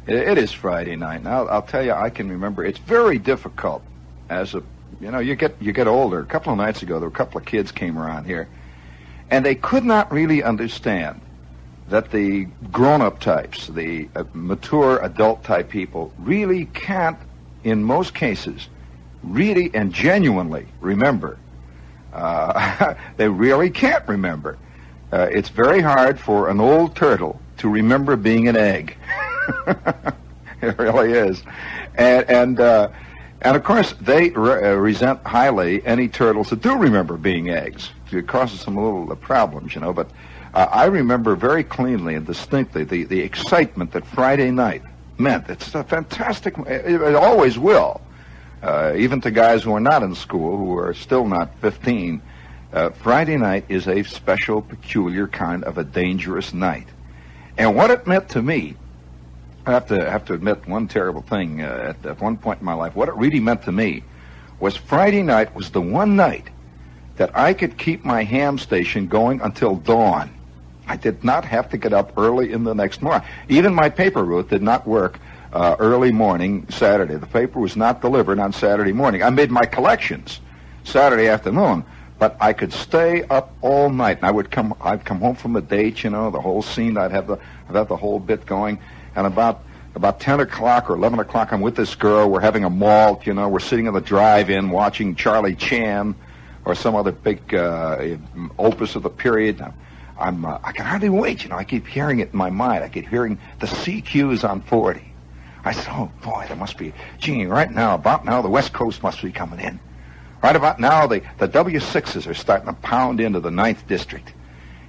It is Friday night. Now, I'll tell you, I can remember. It's very difficult as you get older. A couple of nights ago, there were a couple of kids came around here, and they could not really understand that the grown-up types, the mature adult-type people, really can't, in most cases, really and genuinely remember. They really can't remember. It's very hard for an old turtle to remember being an egg. It really is. And of course, they resent highly any turtles that do remember being eggs. It causes some little problems, but I remember very cleanly and distinctly the excitement that Friday night meant. It's a fantastic, it always will. Even to guys who are not in school, who are still not 15, Friday night is a special, peculiar kind of a dangerous night. And what it meant to me, I have to admit one terrible thing at one point in my life. What it really meant to me was Friday night was the one night that I could keep my ham station going until dawn. I did not have to get up early in the next morning. Even my paper route did not work early morning Saturday. The paper was not delivered on Saturday morning. I made my collections Saturday afternoon, but I could stay up all night. And I'd come home from a date, the whole scene. I'd have the whole bit going. And about 10 o'clock or 11 o'clock, I'm with this girl. We're having a malt, we're sitting in the drive-in watching Charlie Chan or some other big opus of the period. I can hardly wait, I keep hearing it in my mind. I keep hearing the CQs on 40. I said, oh, boy, there must be, about now, the West Coast must be coming in. Right about now, the W6s are starting to pound into the 9th District.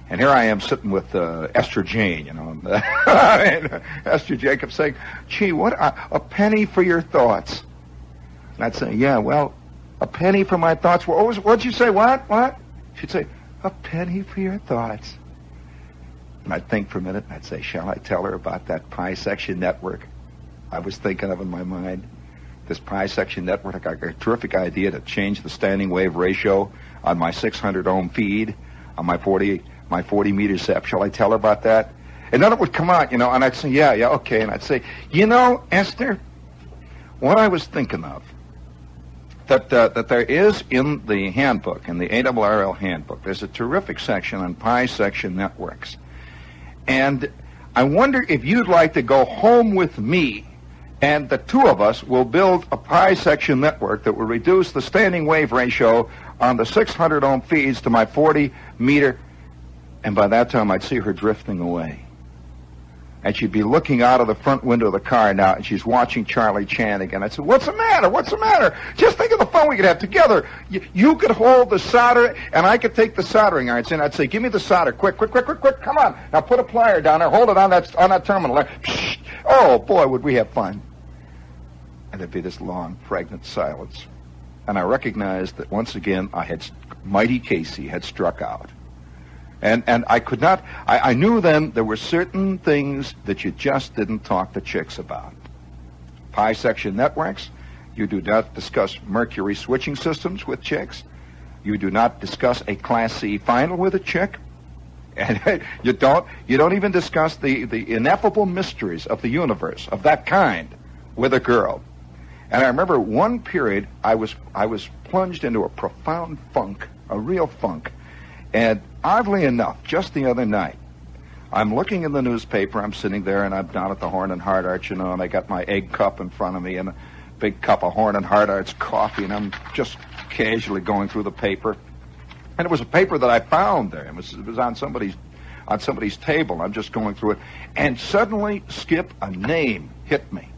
And here I am sitting with Esther Jane, and Esther Jacobs saying, gee, what, a penny for your thoughts. And I'd say, yeah, well, a penny for my thoughts. What'd you say, what? She'd say, a penny for your thoughts. And I'd think for a minute, and I'd say, shall I tell her about that pi section network I was thinking of in my mind? This pi section network, I got a terrific idea to change the standing wave ratio on my 600 ohm feed, on my 40 meter SEP. Shall I tell her about that? And then it would come out, and I'd say, yeah, okay. And I'd say, Esther, what I was thinking of, that there is in the handbook, in the ARRL handbook, there's a terrific section on pi section networks. And I wonder if you'd like to go home with me, and the two of us will build a pi section network that will reduce the standing wave ratio on the 600 ohm feeds to my 40 meter. And by that time, I'd see her drifting away. And she'd be looking out of the front window of the car now, and she's watching Charlie Chan again. I'd say, what's the matter? Just think of the fun we could have together. You could hold the solder, and I could take the soldering irons. And I'd say, give me the solder, quick, come on. Now put a plier down there, hold it on that terminal there. Psh, oh, boy, would we have fun. And there'd be this long, pregnant silence. And I recognized that once again, Mighty Casey had struck out. And I could not, I knew then there were certain things that you just didn't talk to chicks about. Pi section networks, you do not discuss mercury switching systems with chicks. You do not discuss a Class C final with a chick. And you don't even discuss the ineffable mysteries of the universe of that kind with a girl. And I remember one period I was plunged into a profound funk, a real funk. And oddly enough, just the other night, I'm looking in the newspaper, I'm sitting there, and I'm down at the Horn and Hard Arch, and I got my egg cup in front of me and a big cup of Horn and Hard Arch coffee, and I'm just casually going through the paper. And it was a paper that I found there. It was on somebody's table. I'm just going through it. And suddenly, Skip, a name hit me.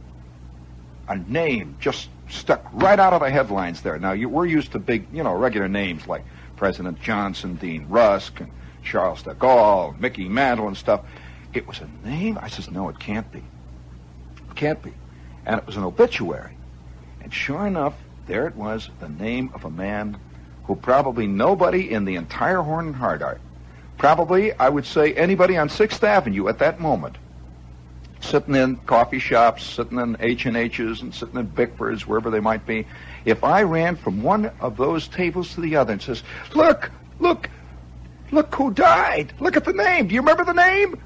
A name just stuck right out of the headlines there. Now, we're used to big, regular names like President Johnson, Dean Rusk, and Charles de Gaulle, Mickey Mantle and stuff. It was a name? I says, no, it can't be. It can't be. And it was an obituary. And sure enough, there it was, the name of a man who probably nobody in the entire Horn and Hard Art, probably, I would say, anybody on 6th Avenue at that moment, sitting in coffee shops, sitting in H&H's and sitting in Bickford's, wherever they might be, if I ran from one of those tables to the other and says, look who died. Look at the name. Do you remember the name?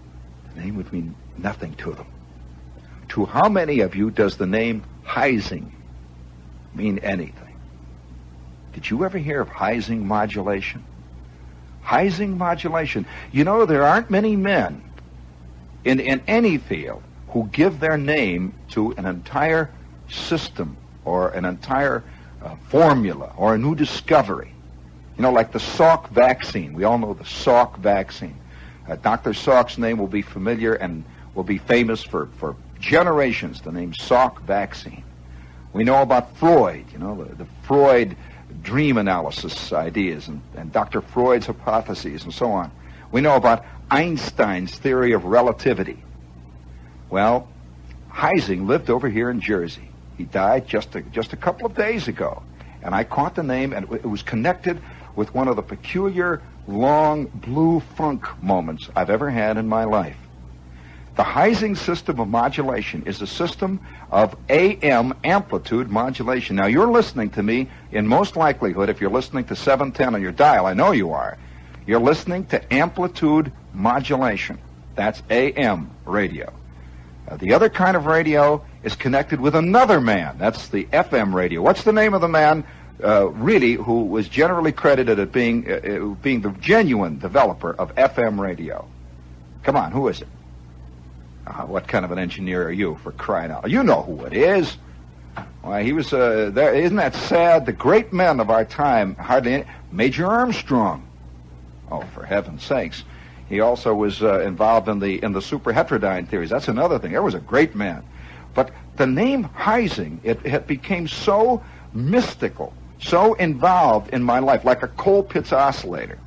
The name would mean nothing to them. to how many of you does the name Heising mean anything? Did you ever hear of Heising modulation? Heising modulation. You know, there aren't many men in any field who give their name to an entire system or an entire formula or a new discovery. You know, like the Salk vaccine. We all know the Salk vaccine. Dr. Salk's name will be familiar and will be famous for generations, the name Salk vaccine. We know about Freud, you know, the Freud dream analysis ideas and Dr. Freud's hypotheses and so on. We know about Einstein's theory of relativity. Well, Heising lived over here in Jersey. He died just a couple of days ago. And I caught the name, and it was connected with one of the peculiar, long, blue funk moments I've ever had in my life. The Heising system of modulation is a system of AM amplitude modulation. Now, you're listening to me, in most likelihood, if you're listening to 710 on your dial, I know you are, you're listening to amplitude modulation. That's AM radio. The other kind of radio is connected with another man. That's the FM radio. What's the name of the man, really, who was generally credited at being the genuine developer of FM radio? Come on, who is it? What kind of an engineer are you, for crying out? You know who it is. Why, he was there. Isn't that sad? The great men of our time, hardly any. Major Armstrong. Oh, for heaven's sakes. He also was involved in the superheterodyne theories. That's another thing. There was a great man. But the name Heising, it became so mystical, so involved in my life, like a Colpitts oscillator,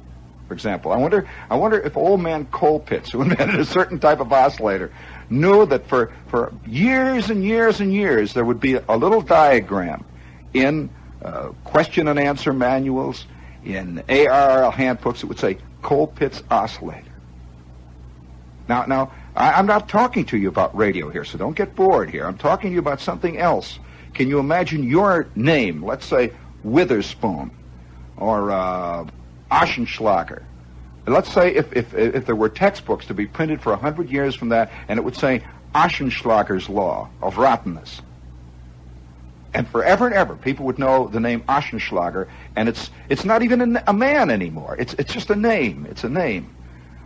for example. I wonder if old man Colpitts, who invented a certain type of oscillator, knew that for years and years and years there would be a little diagram in question and answer manuals, in ARRL handbooks that would say Colpitts oscillator. Now, I'm not talking to you about radio here, so don't get bored here. I'm talking to you about something else. Can you imagine your name, let's say Witherspoon or Oschenschlager? Let's say if there were textbooks to be printed for 100 years from that, and it would say Oschenschlager's law of rottenness. And forever and ever, people would know the name Oschenschlager, and it's not even a man anymore. It's just a name. It's a name.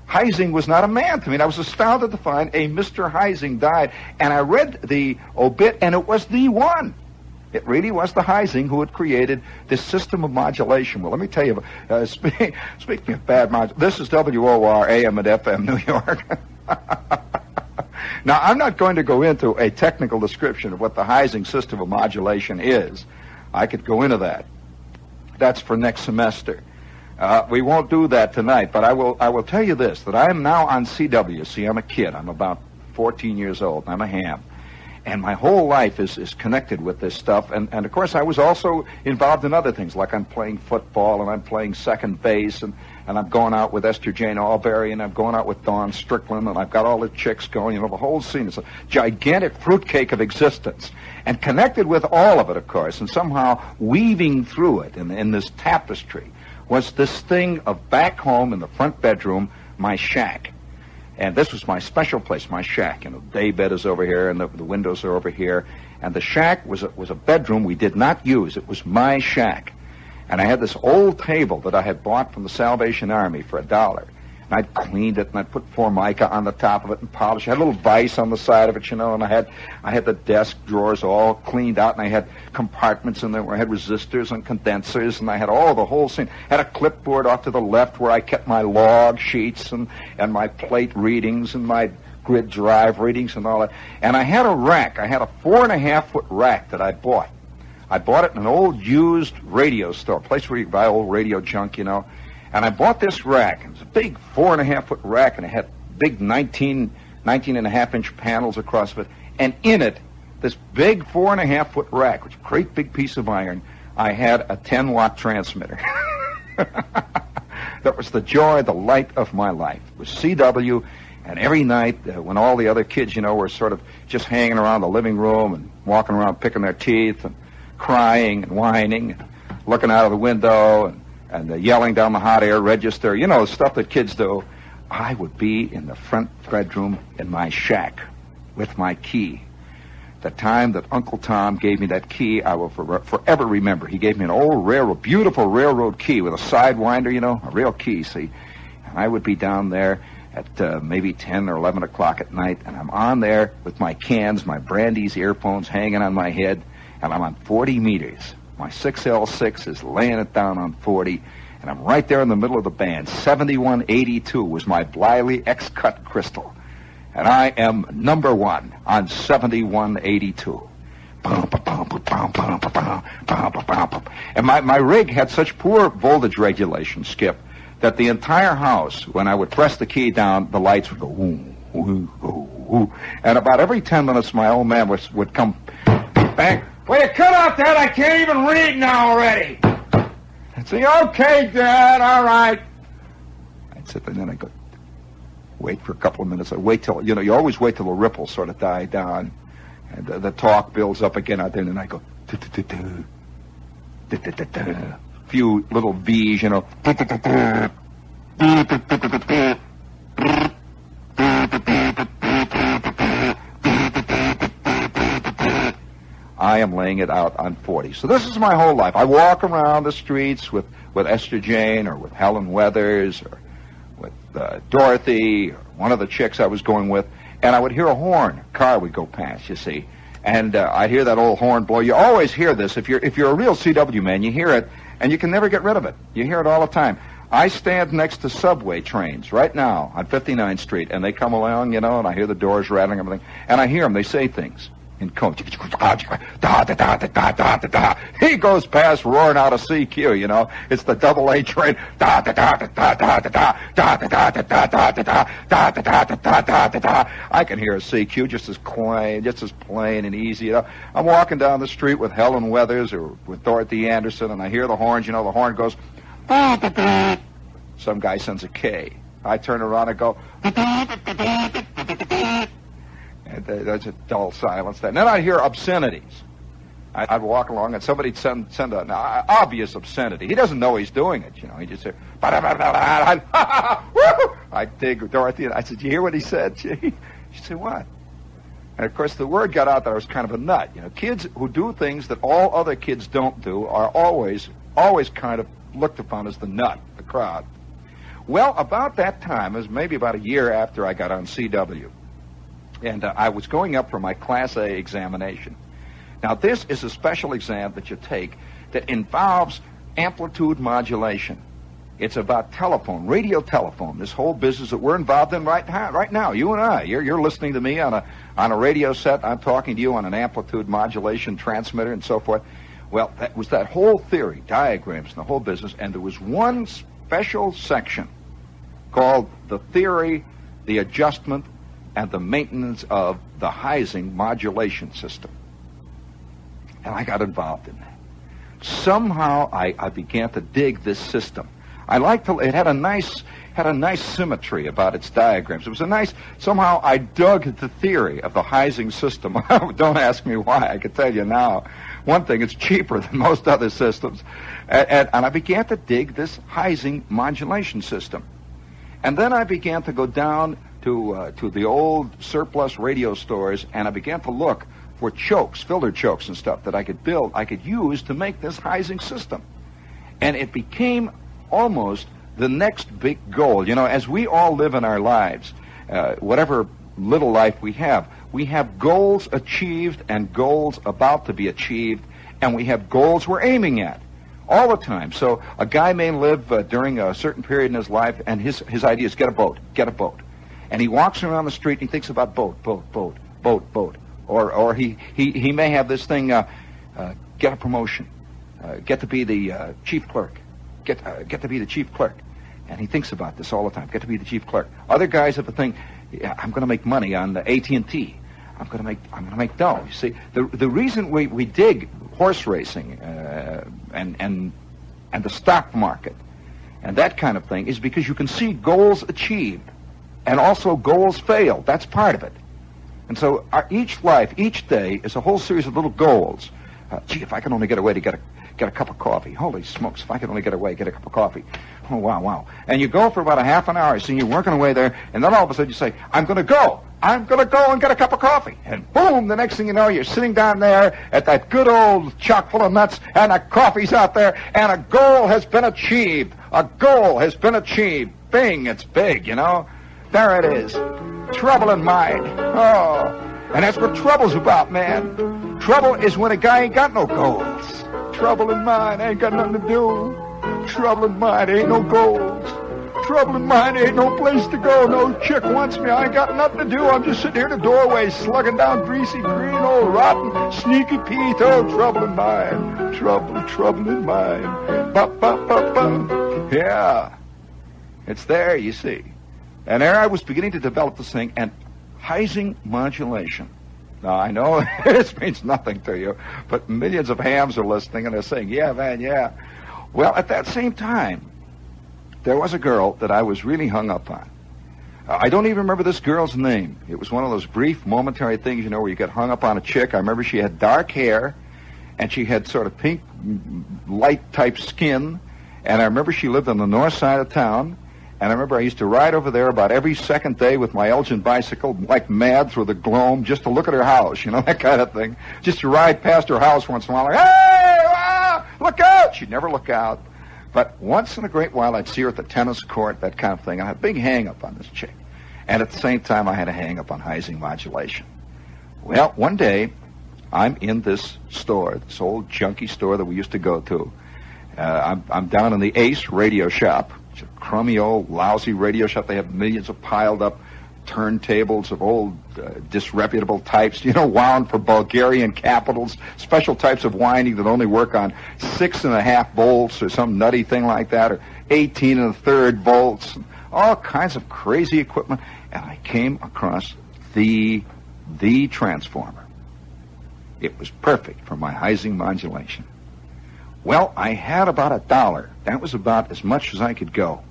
Heising was not a man to me. And I was astounded to find a Mr. Heising died, and I read the obit, and it was the one. It really was the Heising who had created this system of modulation. Well, let me tell you, speaking of bad modulation, this is WOR AM and FM New York. Now, I'm not going to go into a technical description of what the Heising system of modulation is. I could go into that. That's for next semester. We won't do that tonight, but I will tell you this, that I am now on CW. See, I'm a kid. I'm about 14 years old. I'm a ham. And my whole life is connected with this stuff. And of course, I was also involved in other things, like I'm playing football, and I'm playing second base, and I'm going out with Esther Jane Albury, and I'm going out with Dawn Strickland, and I've got all the chicks going, you know, the whole scene. It's a gigantic fruitcake of existence. And connected with all of it, of course, and somehow weaving through it in this tapestry, was this thing of back home in the front bedroom, my shack. And this was my special place, my shack. You know, the day bed is over here, and the windows are over here. And the shack was a bedroom we did not use. It was my shack. And I had this old table that I had bought from the Salvation Army for $1. And I'd cleaned it, and I'd put Formica on the top of it and polished it. I had a little vise on the side of it, you know, and I had the desk drawers all cleaned out, and I had compartments in there where I had resistors and condensers, and I had the whole scene. I had a clipboard off to the left where I kept my log sheets and my plate readings and my grid drive readings and all that. And I had a rack. I had a 4.5-foot rack that I bought. I bought it in an old used radio store, a place where you buy old radio junk, you know. And I bought this rack. It was a big 4.5-foot rack, and it had big 19.5-inch panels across it. And in it, this big 4.5-foot rack, which is a great big piece of iron, I had a 10-watt transmitter. That was the joy, the light of my life. It was CW, and every night when all the other kids, you know, were sort of just hanging around the living room and walking around picking their teeth and crying and whining and looking out of the window and yelling down the hot air register, you know, stuff that kids do, I would be in the front bedroom in my shack with my key. the time that Uncle Tom gave me that key, I will forever remember. He gave me an old railroad, beautiful railroad key with a sidewinder, you know, a real key, see. And I would be down there at maybe 10 or 11 o'clock at night, and I'm on there with my cans, my Brandy's earphones hanging on my head, and I'm on 40 meters. My 6L6 is laying it down on 40, and I'm right there in the middle of the band. 7182 was my Bliley X-Cut crystal. And I am number one on 7182. And my rig had such poor voltage regulation, Skip, that the entire house, when I would press the key down, the lights would go woo, woo, woo, woo. And about every 10 minutes, my old man would come, bang, will you cut off that? I can't even read now already. I'd say, okay, Dad, all right. I'd sit there and then I'd go, wait for a couple of minutes. I'd wait till, you know, you always wait till the ripples sort of die down. And the talk builds up again out there, and then I go, few little V's, you know. I am laying it out on 40. So this is my whole life. I walk around the streets with Esther Jane or with Helen Weathers or with Dorothy or one of the chicks I was going with, and I would hear a horn. A car would go past, you see. And I'd hear that old horn blow. You always hear this. If you're a real CW man, you hear it, and you can never get rid of it. You hear it all the time. I stand next to subway trains right now on 59th Street, and they come along, you know, and I hear the doors rattling and everything, and I hear them. They say things in code. He goes past roaring out a CQ, you know. It's the double A train. I can hear a CQ just as plain and easy, you know. I'm walking down the street with Helen Weathers or with Dorothy Anderson, and I hear the horns, you know, the horn goes. Some guy sends a K. I turn around and go. And there's a dull silence there. And then I'd hear obscenities. I'd walk along and somebody'd send an obvious obscenity. He doesn't know he's doing it, you know. He just said, I'd dig Dorothy, and I said, you hear what he said? She said, what? And, of course, the word got out that I was kind of a nut. You know, kids who do things that all other kids don't do are always kind of looked upon as the nut, the crowd. Well, about that time, it was maybe about a year after I got on CW. And I was going up for my Class A examination. Now, this is a special exam that you take that involves amplitude modulation. It's about telephone, radio telephone, this whole business that we're involved in right now. You and I, you're listening to me on a radio set. I'm talking to you on an amplitude modulation transmitter and so forth. Well, that was that whole theory, diagrams, and the whole business. And there was one special section called the theory, the adjustment, and the maintenance of the Heising modulation system. And I got involved in that. Somehow I began to dig this system. It had a nice symmetry about its diagrams. It was a nice, somehow I dug the theory of the Heising system. Don't ask me why, I can tell you now. One thing, it's cheaper than most other systems. And I began to dig this Heising modulation system. And then I began to go down to the old surplus radio stores, and I began to look for chokes, filter chokes and stuff that I could use to make this Heising system. And it became almost the next big goal. You know, as we all live in our lives, whatever little life we have goals achieved and goals about to be achieved, and we have goals we're aiming at all the time. So a guy may live during a certain period in his life, and his idea is get a boat. And he walks around the street and he thinks about boat. Or he may have this thing, get a promotion, get to be the chief clerk, get to be the chief clerk. And he thinks about this all the time, get to be the chief clerk. Other guys have a thing, I'm going to make money on the AT&T. I'm going to make dough. You see, the reason we dig horse racing and the stock market and that kind of thing is because you can see goals achieved and also goals failed. That's part of it. And so each day is a whole series of little goals. Gee, if I can only get away to get a cup of coffee. Holy smokes, if I can only get away, get a cup of coffee. Oh, wow. And you go for about a half an hour, so you're working away there, and then all of a sudden you say, I'm going to go. I'm going to go and get a cup of coffee. And boom, the next thing you know, you're sitting down there at that good old chock full of nuts, and the coffee's out there, and a goal has been achieved. A goal has been achieved. Bing, it's big, you know. There it is. Trouble in mind. Oh, and that's what trouble's about, man. Trouble is when a guy ain't got no goals. Trouble in mind, ain't got nothing to do. Trouble in mind, ain't no goals. Trouble in mind, ain't no place to go. No chick wants me. I ain't got nothing to do. I'm just sitting here in the doorway, slugging down greasy, green, old, rotten, sneaky Pete. Oh, trouble in mind. Trouble in mind. Ba-ba-ba-ba. Yeah. It's there, you see. And there I was beginning to develop this thing, and Heising modulation. Now, I know this means nothing to you, but millions of hams are listening, and they're saying, yeah, man, yeah. Well, at that same time, there was a girl that I was really hung up on. I don't even remember this girl's name. It was one of those brief, momentary things, you know, where you get hung up on a chick. I remember she had dark hair, and she had sort of pink, light-type skin, and I remember she lived on the north side of town, and I remember I used to ride over there about every second day with my Elgin bicycle, like mad through the gloam, just to look at her house, you know, that kind of thing. Just to ride past her house once in a while, like, hey, look out! She'd never look out. But once in a great while, I'd see her at the tennis court, that kind of thing. I had a big hang-up on this chick. And at the same time, I had a hang-up on Heising modulation. Well, one day, I'm in this store, this old junky store that we used to go to. I'm down in the Ace radio shop. It's a crummy old, lousy radio shop. They have millions of piled-up turntables of old, disreputable types, you know, wound for Bulgarian capitals, special types of winding that only work on 6.5 volts or some nutty thing like that, or 18 1/3 volts, all kinds of crazy equipment. And I came across the transformer. It was perfect for my Heising modulation. Well, I had about $1. That was about as much as I could go.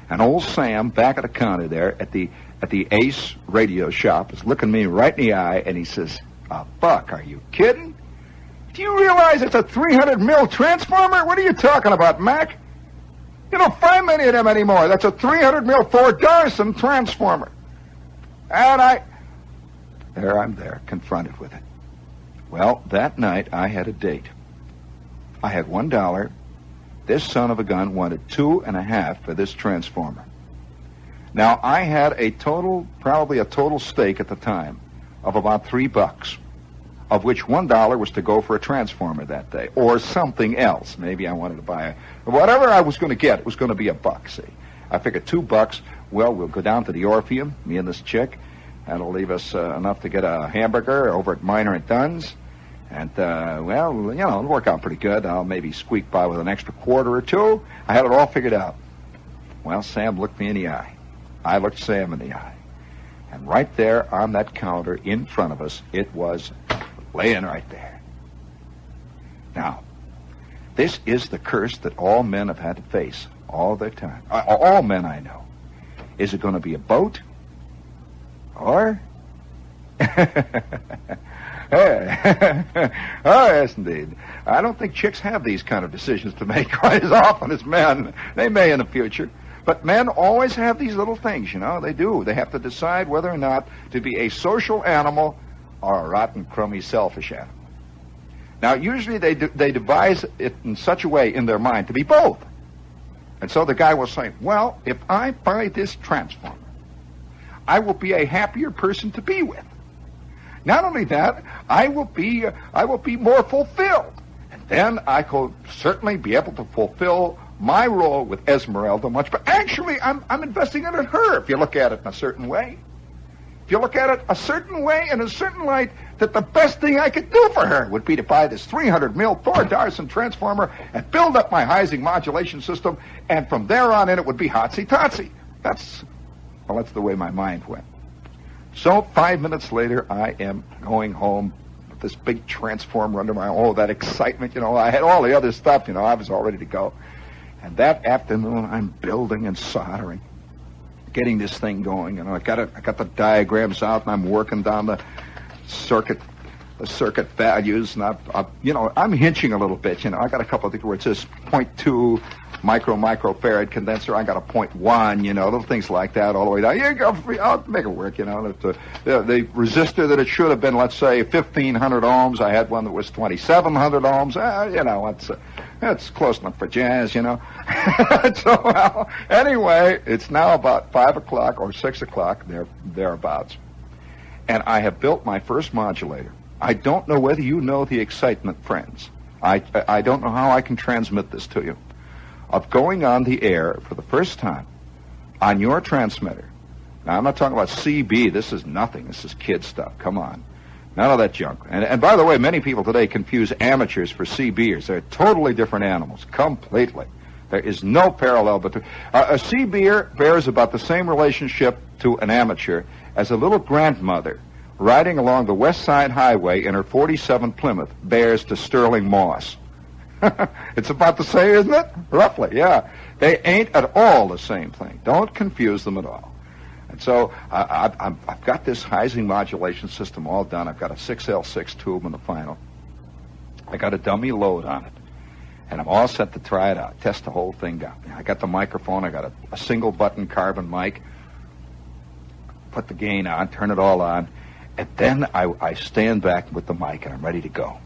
And old Sam, back at the counter there at the Ace radio shop, is looking me right in the eye, and he says, Buck, are you kidding? Do you realize it's a 300 mil transformer? What are you talking about, Mac? You don't find many of them anymore. That's a 300 mil Ford Darson transformer. And I'm there, confronted with it. Well, that night I had a date. I had $1. This son of a gun wanted $2.50 for this transformer. Now, I had probably a total stake at the time of about $3, of which $1 was to go for a transformer that day, or something else. Maybe I wanted to buy whatever I was going to get. It was going to be $1, see. I figured $2, well, we'll go down to the Orpheum, me and this chick. That'll leave us enough to get a hamburger over at Miner and Dunn's. And, well, you know, it'll work out pretty good. I'll maybe squeak by with an extra $1 or $2. I had it all figured out. Well, Sam looked me in the eye. I looked Sam in the eye. And right there on that counter in front of us, it was laying right there. Now, this is the curse that all men have had to face all their time. All men I know. Is it going to be a boat? Or? Oh, yes, indeed. I don't think chicks have these kind of decisions to make quite as often as men. They may in the future. But men always have these little things, you know. They do. They have to decide whether or not to be a social animal or a rotten, crummy, selfish animal. Now, usually they devise it in such a way in their mind to be both. And so the guy will say, well, if I buy this transformer, I will be a happier person to be with. Not only that, I will be more fulfilled. And then I could certainly be able to fulfill my role with Esmeralda much, but actually I'm investing in her if you look at it in a certain way. If you look at it a certain way, in a certain light, that the best thing I could do for her would be to buy this 300 mil Thor Darson transformer and build up my Heising modulation system, and from there on in it would be hotsy-totsy. That's the way my mind went. So 5 minutes later, I am going home with this big transformer under my arm. Oh, that excitement, you know. I had all the other stuff, you know. I was all ready to go. And that afternoon, I'm building and soldering, getting this thing going. You know, I got the diagrams out, and I'm working down the circuit values, and I'm hinching a little bit. You know, I got a couple of things where it says 0.2, microfarad condenser. I got a 0.1, little things like that all the way down. Yeah, I'll make it work, The resistor that it should have been, let's say, 1,500 ohms. I had one that was 2,700 ohms. It's close enough for jazz, So, well, anyway, it's now about 5 o'clock or 6 o'clock, thereabouts. And I have built my first modulator. I don't know whether you know the excitement, friends. I don't know how I can transmit this to you. Of going on the air for the first time on your transmitter. Now, I'm not talking about CB. This is nothing. This is kid stuff. Come on. None of that junk. And by the way, many people today confuse amateurs for CBers. They're totally different animals. Completely. There is no parallel between... a CBer bears about the same relationship to an amateur as a little grandmother riding along the West Side Highway in her 47 Plymouth bears to Sterling Moss. It's about the same, isn't it? Roughly, yeah. They ain't at all the same thing. Don't confuse them at all. And so I've got this Heising modulation system all done. I've got a 6L6 tube in the final. I got a dummy load on it. And I'm all set to try it out, test the whole thing out. I got the microphone. I got a single-button carbon mic. Put the gain on, turn it all on. And then I stand back with the mic, and I'm ready to go.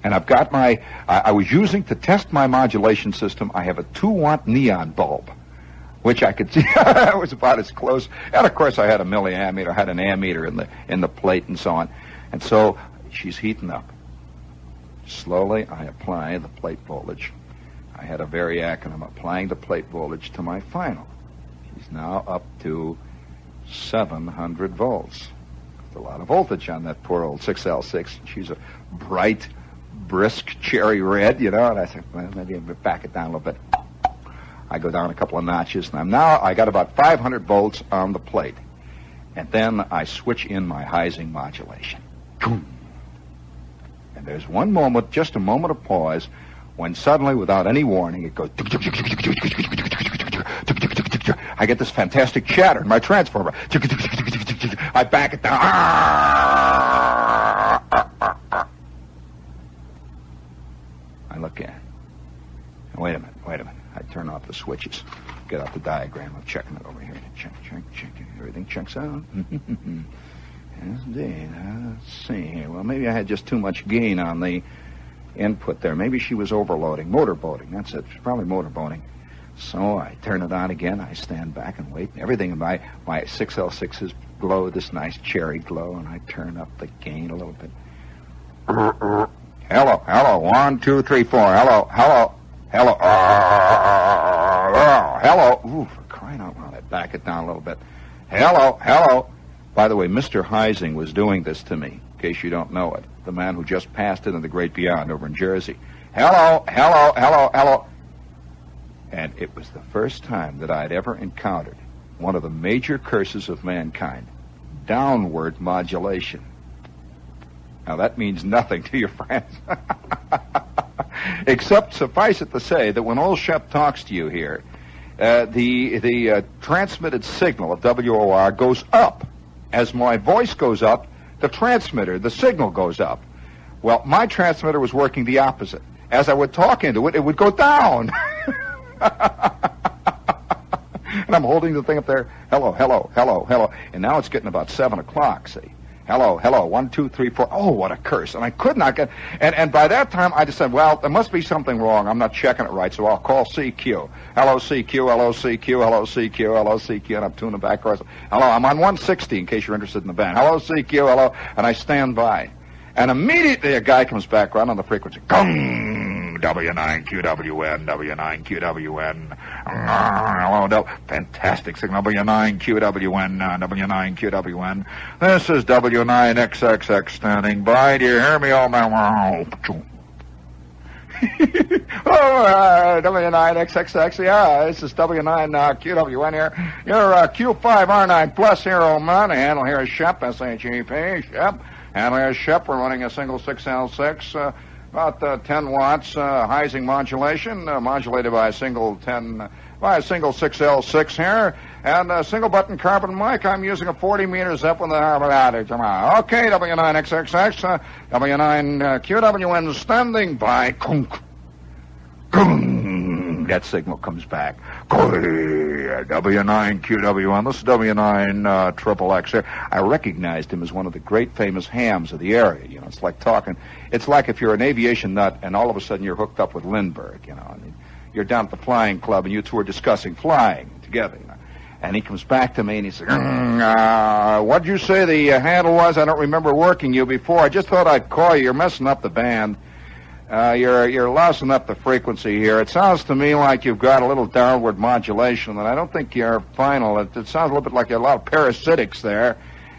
And I've got I was using to test my modulation system, I have a 2-watt neon bulb, which I could see it was about as close. And of course I had a milliammeter, I had an ammeter in the plate and so on. And so she's heating up. Slowly I apply the plate voltage. I had a variac and I'm applying the plate voltage to my final. She's now up to 700 volts. There's a lot of voltage on that poor old 6L6. She's a bright, brisk cherry red, and I said, well, maybe I'll back it down a little bit. I go down a couple of notches, and I got about 500 volts on the plate. And then I switch in my Heising modulation. And there's one moment, just a moment of pause, when suddenly, without any warning, it goes... I get this fantastic chatter in my transformer. I back it down. I look at it. Wait a minute. I turn off the switches. Get out the diagram. I'm checking it over here. Check. Everything checks out. Yes, indeed. Let's see here. Well, maybe I had just too much gain on the input there. Maybe she was overloading. Motorboating. That's it. She's probably motorboating. So I turn it on again. I stand back and wait. Everything in my 6L6s glow this nice cherry glow, and I turn up the gain a little bit. Hello. 1, 2, 3, 4. Hello. Hello. Ooh, for crying out loud. I back it down a little bit. Hello. By the way, Mr. Heising was doing this to me, in case you don't know it. The man who just passed into the great beyond over in Jersey. Hello. And it was the first time that I'd ever encountered one of the major curses of mankind, downward modulation. Now, that means nothing to your friends. Except, suffice it to say, that when old Shep talks to you here, the transmitted signal of WOR goes up. As my voice goes up, the signal goes up. Well, my transmitter was working the opposite. As I would talk into it, it would go down. And I'm holding the thing up there. Hello. And now it's getting about 7 o'clock, see. Hello. 1, 2, 3, 4. Oh, what a curse. And I could not get... And by that time, I just said, well, there must be something wrong. I'm not checking it right, so I'll call CQ. Hello, CQ. And I'm tuning back. Hello, I'm on 160, in case you're interested in the band. Hello, CQ, hello. And I stand by. And immediately a guy comes back right on the frequency. Gong! W9QWN, W9QWN. Hello, fantastic signal. W9QWN, W9QWN. This is W9XXX standing by. Do you hear me? Oh, W9XXX, yeah, this is W9QWN here. You're Q5R9 plus here, old man. Handle here is Shep, S-H-E-P, Shep. Handle here is Shep. We're running a single 6L6, about 10 watts, Heising modulation, modulated by a single 6L6 here, and a single button carbon mic. I'm using a 40 meter Zeppelin outage. Okay, W9XXX, W9QWN standing by. that signal comes back. W9QW1. This is W9 triple X. I recognized him as one of the great famous hams of the area. You know, it's like talking. It's like if you're an aviation nut and all of a sudden you're hooked up with Lindbergh. You know, and you're down at the flying club and you two are discussing flying together. You know? And he comes back to me and he says, what'd you say the handle was? I don't remember working you before. I just thought I'd call you. You're messing up the band. You're lousing up the frequency here. It sounds to me like you've got a little downward modulation, and I don't think you're final. It sounds a little bit like you have a lot of parasitics there.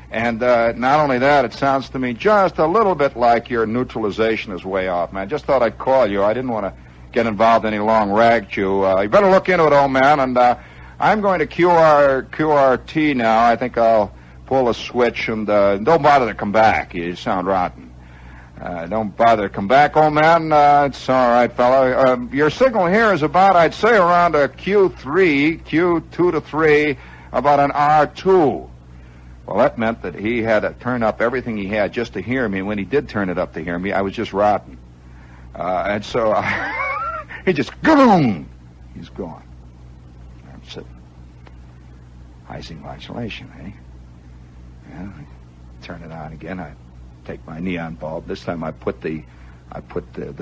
And not only that, it sounds to me just a little bit like your neutralization is way off, man. I just thought I'd call you. I didn't want to get involved in any long rag chew. You better look into it, old man, and I'm going to QRT now. I think I'll pull a switch, and don't bother to come back. You sound rotten. Don't bother to come back, old man. It's all right, fellow. Your signal here is about, I'd say, around a Q2 to 3, about an R2. Well, that meant that he had to turn up everything he had just to hear me. And when he did turn it up to hear me, I was just rotten. And so he just, boom, he's gone. I'm sitting. Heising modulation, eh? Yeah, I turn it on again. I take my neon bulb. This time I put the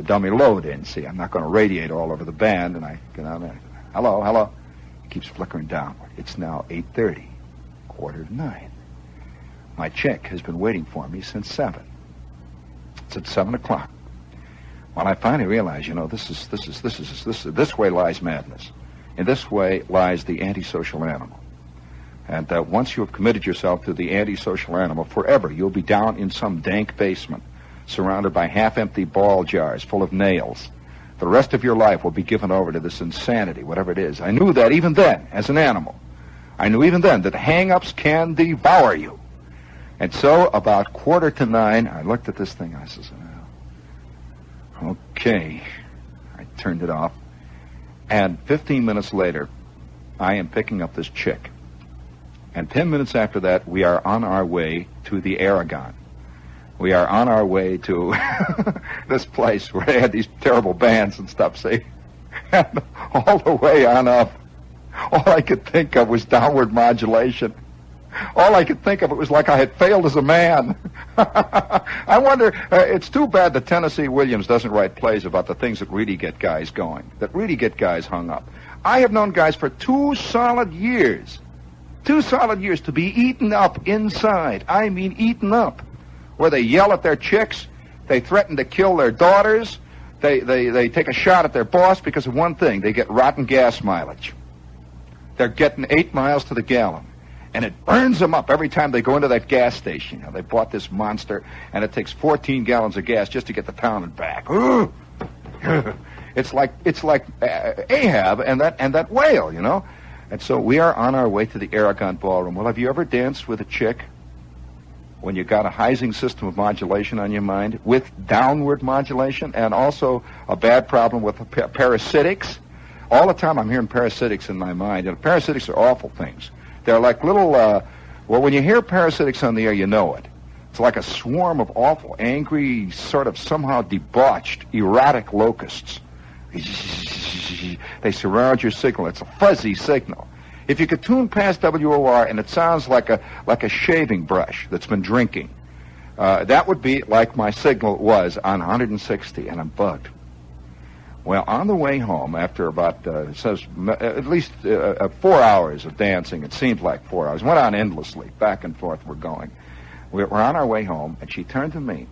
dummy load in. See, I'm not going to radiate all over the band. And I get on there. Hello, hello. It keeps flickering downward. It's now 8:30, 8:45. My check has been waiting for me since 7. It's at 7 o'clock. Well, I finally realize, you know, this way lies madness. In this way lies the antisocial animal. And once you have committed yourself to the antisocial animal, forever you'll be down in some dank basement, surrounded by half-empty ball jars full of nails. The rest of your life will be given over to this insanity, whatever it is. I knew that even then, as an animal. I knew even then that hang-ups can devour you. And so, about 8:45, I looked at this thing, and I says, oh, okay. I turned it off. And 15 minutes later, I am picking up this chick. And 10 minutes after that, we are on our way to the Aragon. We are on our way to this place where they had these terrible bands and stuff, see? And all the way on up, all I could think of was downward modulation. All I could think of, it was like I had failed as a man. I wonder, it's too bad that Tennessee Williams doesn't write plays about the things that really get guys going, that really get guys hung up. I have known guys for 2 solid years. 2 solid years to be eaten up inside. I mean eaten up. Where they yell at their chicks, they threaten to kill their daughters, they take a shot at their boss because of one thing. They get rotten gas mileage. They're getting 8 miles to the gallon. And it burns them up every time they go into that gas station. You know, they bought this monster, and it takes 14 gallons of gas just to get to town and back. It's like Ahab and that whale, you know. And so we are on our way to the Aragon Ballroom. Well, have you ever danced with a chick when you got a Heising system of modulation on your mind with downward modulation and also a bad problem with parasitics? All the time I'm hearing parasitics in my mind. And parasitics are awful things. They're like little, well, when you hear parasitics on the air, you know it. It's like a swarm of awful, angry, sort of somehow debauched, erratic locusts. They surround your signal. It's a fuzzy signal. If you could tune past WOR and it sounds like a shaving brush that's been drinking, that would be like my signal was on 160, and I'm bugged. Well, on the way home, after about, it says, at least 4 hours of dancing, it seemed like 4 hours, went on endlessly, back and forth we're going. We're on our way home, and she turned to me,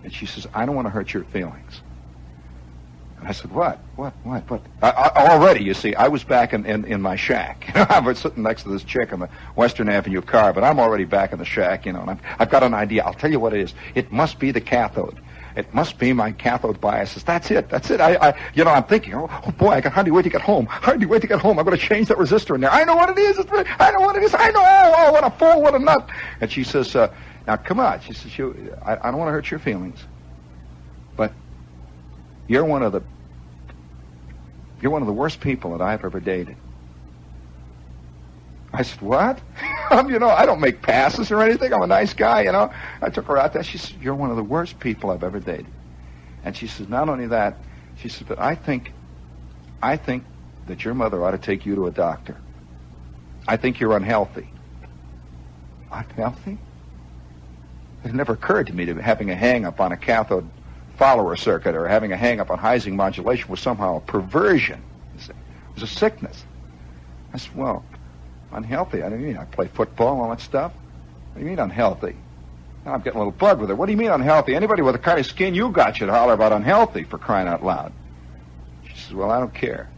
and she says, I don't want to hurt your feelings. And I said, what? Already, you see, I was back in my shack. I was sitting next to this chick on the Western Avenue car, but I'm already back in the shack, you know, and I've got an idea. I'll tell you what it is. It must be the cathode. It must be my cathode biases. That's it. I'm thinking, oh boy, I can hardly wait to get home. I'm going to change that resistor in there. I know what it is. I know. Oh, what a fool, what a nut. And she says, now come on. She says, I don't want to hurt your feelings, but you're one of the worst people that I've ever dated. I said, what? I don't make passes or anything. I'm a nice guy, you know. I took her out there. She said, you're one of the worst people I've ever dated. And she said, not only that, she said, but I think I think that your mother ought to take you to a doctor. I think you're unhealthy. Unhealthy? It never occurred to me that having a hang-up on a cathode follower circuit or having a hang-up on Heising modulation was somehow a perversion. It was a sickness. I said, well, unhealthy? I mean, I play football and all that stuff. What do you mean unhealthy? Now I'm getting a little bugged with it. What do you mean unhealthy? Anybody with the kind of skin you got should holler about unhealthy, for crying out loud. She says, well, I don't care.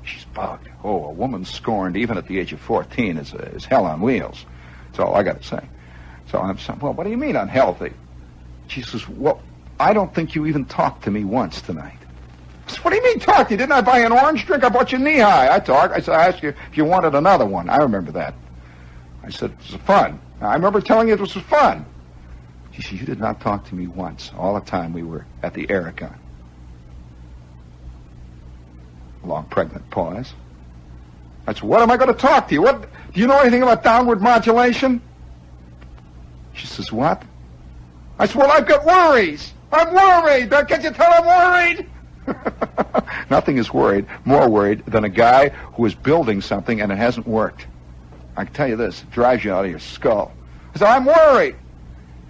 She's bugged. Oh, a woman scorned even at the age of 14 is hell on wheels. That's all I got to say. So I'm saying, well, what do you mean unhealthy? She says, well, I don't think you even talked to me once tonight. I said, what do you mean talk to you? Didn't I buy an orange drink? I bought you knee high. I talked. I said, I asked you if you wanted another one. I remember that. I said, it was fun. I remember telling you it was fun. She said, you did not talk to me once all the time we were at the Airicon. A long pregnant pause. I said, what am I going to talk to you? What? Do you know anything about downward modulation? She says, what? I said, well, I've got worries. I'm worried. Can't you tell I'm worried? Nothing is more worried than a guy who is building something and it hasn't worked. I can tell you this, it drives you out of your skull. I said, I'm worried.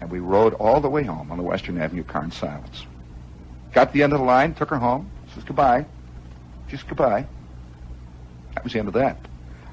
And we rode all the way home on the Western Avenue car in silence. Got to the end of the line, took her home, says goodbye. Just goodbye. That was the end of that.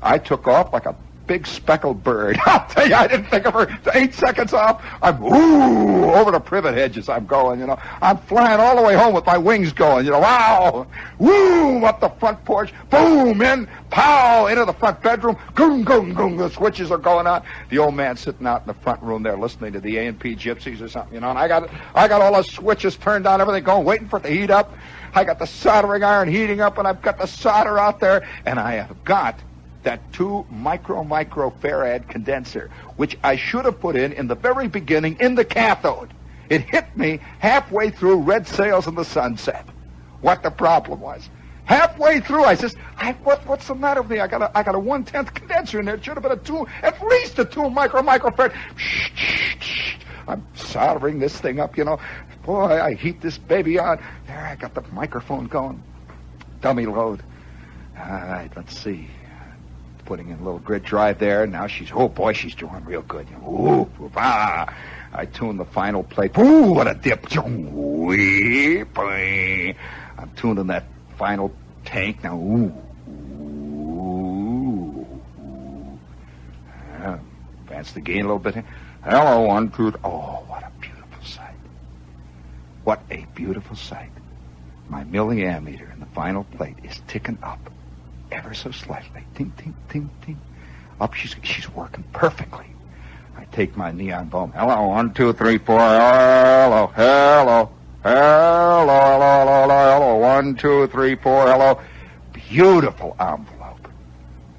I took off like a big speckled bird. I'll tell you, I didn't think of her 8 seconds off. I'm, over the privet hedges I'm going, you know. I'm flying all the way home with my wings going, you know. Wow! Woo! Up the front porch. Boom! In. Pow! Into the front bedroom. Goom, goom, goom. The switches are going on. The old man sitting out in the front room there listening to the A&P Gypsies or something, you know. And I got all the switches turned on, everything going, waiting for it to heat up. I got the soldering iron heating up, and I've got the solder out there, and I have got that 2 microfarad condenser, which I should have put in the very beginning in the cathode. It hit me halfway through Red Sails in the Sunset. What the problem was. Halfway through, I says, what's the matter with me? I got a 1/10 condenser in there. It should have been at least a 2 microfarad. I'm soldering this thing up, you know. Boy, I heat this baby on. There, I got the microphone going. Dummy load. All right, let's see. Putting in a little grid drive there. Now she's doing real good. Ooh, ah. I tune the final plate. Ooh, what a dip. I'm tuning that final tank. Now, advance the gain a little bit. Hello, 1, 2. Oh, what a beautiful sight. What a beautiful sight. My milliammeter in the final plate is ticking up ever so slightly. Ting, ting, ting, ting. Up, she's working perfectly. I take my neon bulb. Hello, 1, 2, 3, 4. Hello, hello, hello, hello, hello, hello. 1, 2, 3, 4. Hello. Beautiful envelope.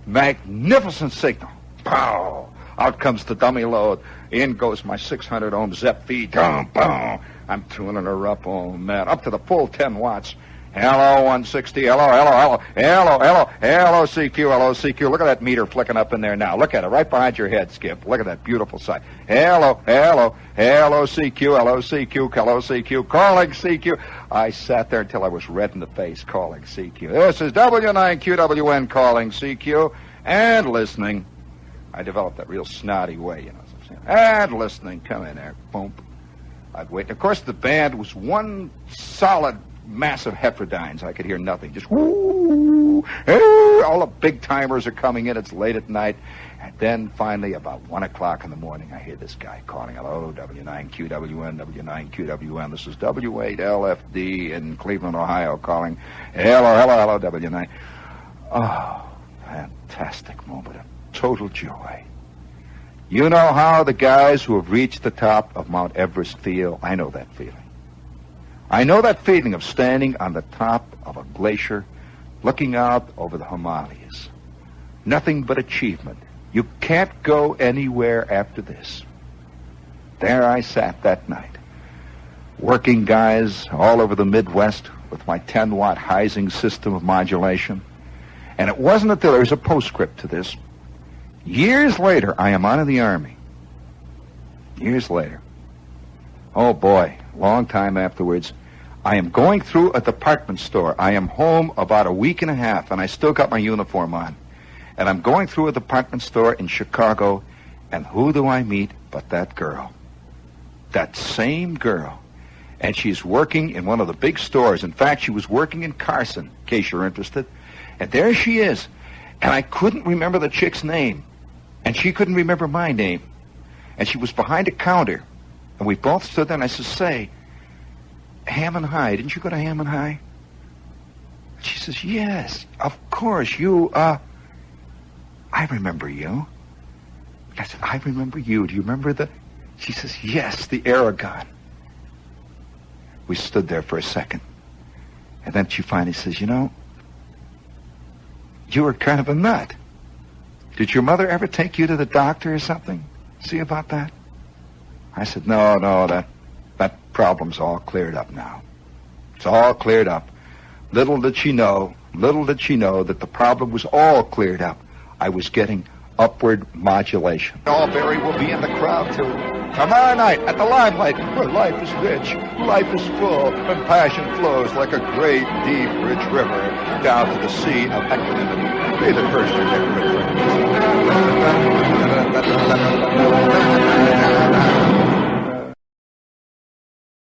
Magnificent signal. Pow! Out comes the dummy load. In goes my 600 ohm ZEP feed. Boom, boom. I'm tuning her up. Oh, man. Up to the full 10 watts. Hello, 160. Hello, hello, hello. Hello, hello. Hello, CQ. Hello, CQ. Look at that meter flicking up in there now. Look at it right behind your head, Skip. Look at that beautiful sight. Hello, hello. Hello, CQ. Hello, CQ. Hello, CQ. Calling CQ. I sat there until I was red in the face calling CQ. This is W9QWN calling CQ and listening. I developed that real snotty way, you know. And listening. Come in there. Boom. I'd wait. Of course, the band was one solid massive heterodynes. I could hear nothing. Just whoo, all the big timers are coming in. It's late at night. And then finally, about 1 o'clock in the morning, I hear this guy calling, hello, W9QWN, W9QWN. This is W8LFD in Cleveland, Ohio, calling, hello, hello, hello, W9. Oh, fantastic moment of total joy. You know how the guys who have reached the top of Mount Everest feel? I know that feeling. I know that feeling of standing on the top of a glacier, looking out over the Himalayas. Nothing but achievement. You can't go anywhere after this. There I sat that night, working guys all over the Midwest with my 10-watt Heising system of modulation. And it wasn't until there was a postscript to this. Years later, I am out of the Army. Years later. Oh, boy, long time afterwards, I am going through a department store. I am home about a week and a half, and I still got my uniform on. And I'm going through a department store in Chicago, and who do I meet but that girl? That same girl. And she's working in one of the big stores. In fact, she was working in Carson, in case you're interested. And there she is. And I couldn't remember the chick's name. And she couldn't remember my name. And she was behind a counter. And we both stood there, and I said, say, Hammond High, didn't you go to Hammond High? She says, yes, of course, you, I remember you. I said, I remember you. Do you remember the... She says, yes, the Aragon. We stood there for a second. And then she finally says, you know, you were kind of a nut. Did your mother ever take you to the doctor or something? See about that? I said, no, that problem's all cleared up now. It's all cleared up. Little did she know that the problem was all cleared up. I was getting upward modulation. Albury will be in the crowd, too. Tomorrow night at the Limelight, where life is rich, life is full, and passion flows like a great, deep, rich river down to the sea of equanimity. May the first year never return.